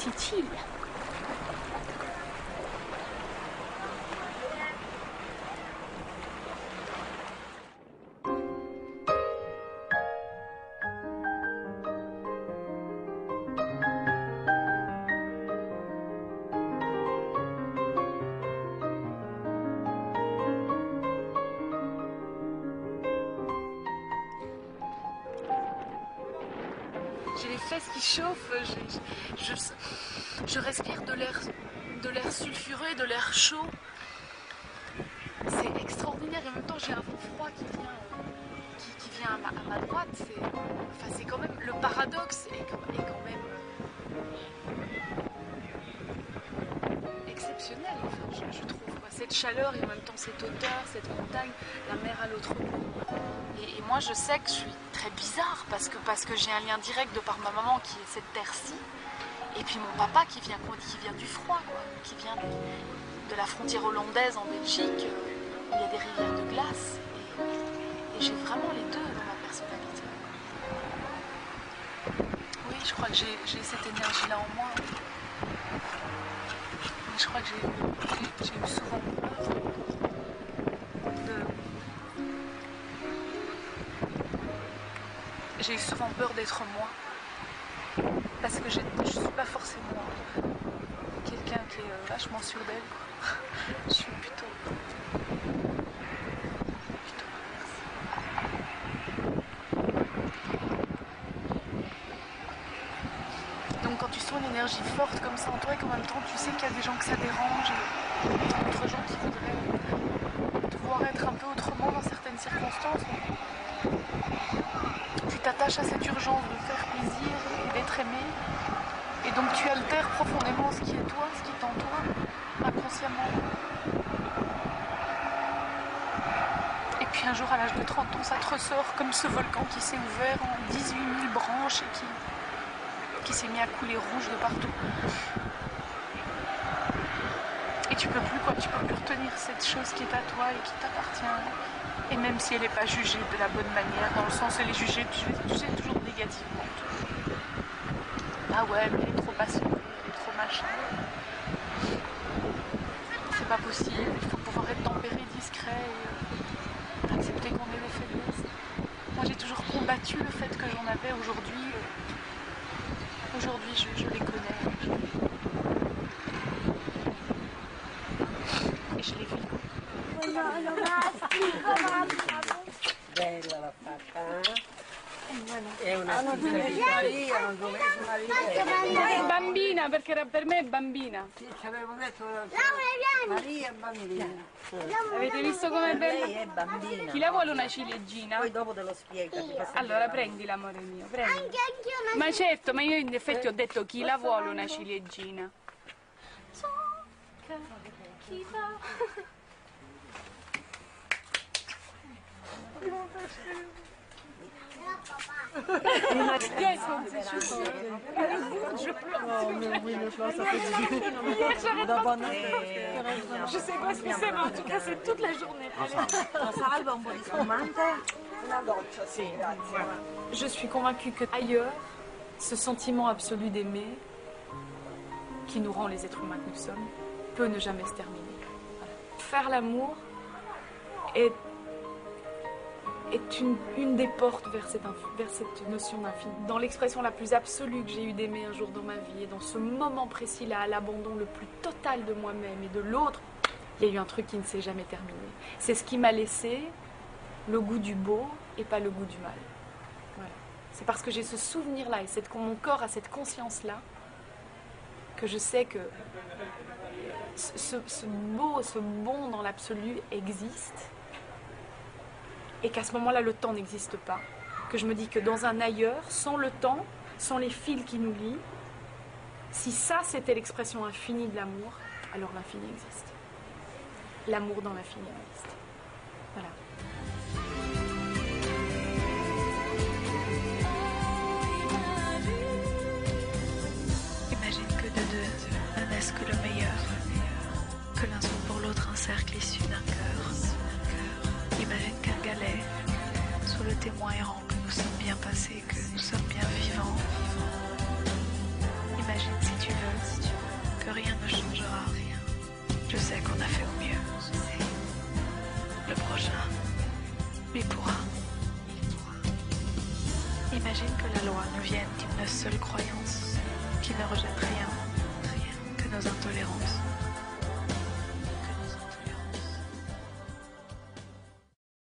Sicilia. J'ai les fesses qui chauffent, je respire de l'air sulfureux, de l'air chaud. C'est extraordinaire et en même temps j'ai un vent froid qui vient à ma droite. C'est quand même, le paradoxe est quand même exceptionnel, enfin, je trouve. Cette chaleur et en même temps cette hauteur, cette montagne, la mer à l'autre bout. Et moi je sais que je suis très bizarre parce que j'ai un lien direct de par ma maman qui est cette terre-ci. Et puis mon papa qui vient du froid, quoi, qui vient de la frontière hollandaise en Belgique, où il y a des rivières de glace. Et j'ai vraiment les deux dans ma personnalité. Oui, je crois que j'ai cette énergie-là en moi. Mais je crois que j'ai eu souvent peur J'ai eu souvent peur d'être moi. Parce que je ne suis pas forcément quelqu'un qui est vachement sûr d'elle. Je suis plutôt Donc quand tu sens une énergie forte comme ça en toi et qu'en même temps tu sais qu'il y a des gens que ça dérange et d'autres gens qui voudraient te voir être un peu autrement dans certaines circonstances, tu t'attaches à cette urgence de faire plaisir et d'être aimé. Et donc tu altères profondément ce qui est toi, ce qui est en toi, inconsciemment. Et puis un jour à l'âge de 30 ans, ça te ressort comme ce volcan qui s'est ouvert en 18 000 branches et qui s'est mis à couler rouge de partout. Et tu peux plus retenir cette chose qui est à toi et qui t'appartient. Et même si elle n'est pas jugée de la bonne manière, dans le sens où elle est jugée, tu sais, toujours négativement. Ah ouais, mais elle est trop passionnée, elle est trop machin. C'est pas possible, il faut pouvoir être tempéré, discret et accepter qu'on ait des faiblesses. Moi j'ai toujours combattu le fait que j'en avais. Aujourd'hui je les connais. Et je les vis. Bella la fatta, è una figlia di Maria, non dovete Maria. Bambina, perché per me è bambina. Sì, ci avevo detto Maria è bambina. Avete visto com'è bella? Lei è bambina. Chi la vuole una ciliegina? Poi dopo te lo spiego. Allora prendila, amore mio, prendi. Ma certo, ma io in effetti ho detto chi la vuole una ciliegina. Chi va? Je sais pas ce que c'est, mais en tout cas c'est toute la journée. Salva un po' di spumante. Una doccia, sì. Je suis convaincue que ailleurs, ce sentiment absolu d'aimer, qui nous rend les êtres humains que nous sommes, peut ne jamais se terminer. Voilà. Faire l'amour est une des portes vers cette notion d'infini. Dans l'expression la plus absolue que j'ai eue d'aimer un jour dans ma vie, et dans ce moment précis-là, à l'abandon le plus total de moi-même et de l'autre, il y a eu un truc qui ne s'est jamais terminé. C'est ce qui m'a laissé le goût du beau et pas le goût du mal. Voilà. C'est parce que j'ai ce souvenir-là et mon corps a cette conscience-là que je sais que ce beau, ce bon dans l'absolu existe. Et qu'à ce moment-là, le temps n'existe pas. Que je me dis que dans un ailleurs, sans le temps, sans les fils qui nous lient, si ça c'était l'expression infinie de l'amour, alors l'infini existe. L'amour dans l'infini existe. Voilà. Imagine que de deux ne naisse que le meilleur, que l'un soit pour l'autre un cercle issu d'un cœur. Imagine qu'un galet soit le témoin errant que nous sommes bien passés, que nous sommes bien vivants. Imagine si tu veux que rien ne changera. Je sais qu'on a fait au mieux. Le prochain, lui pourra. Imagine que la loi ne vienne d'une seule croyance, qui ne rejette rien que nos intolérances.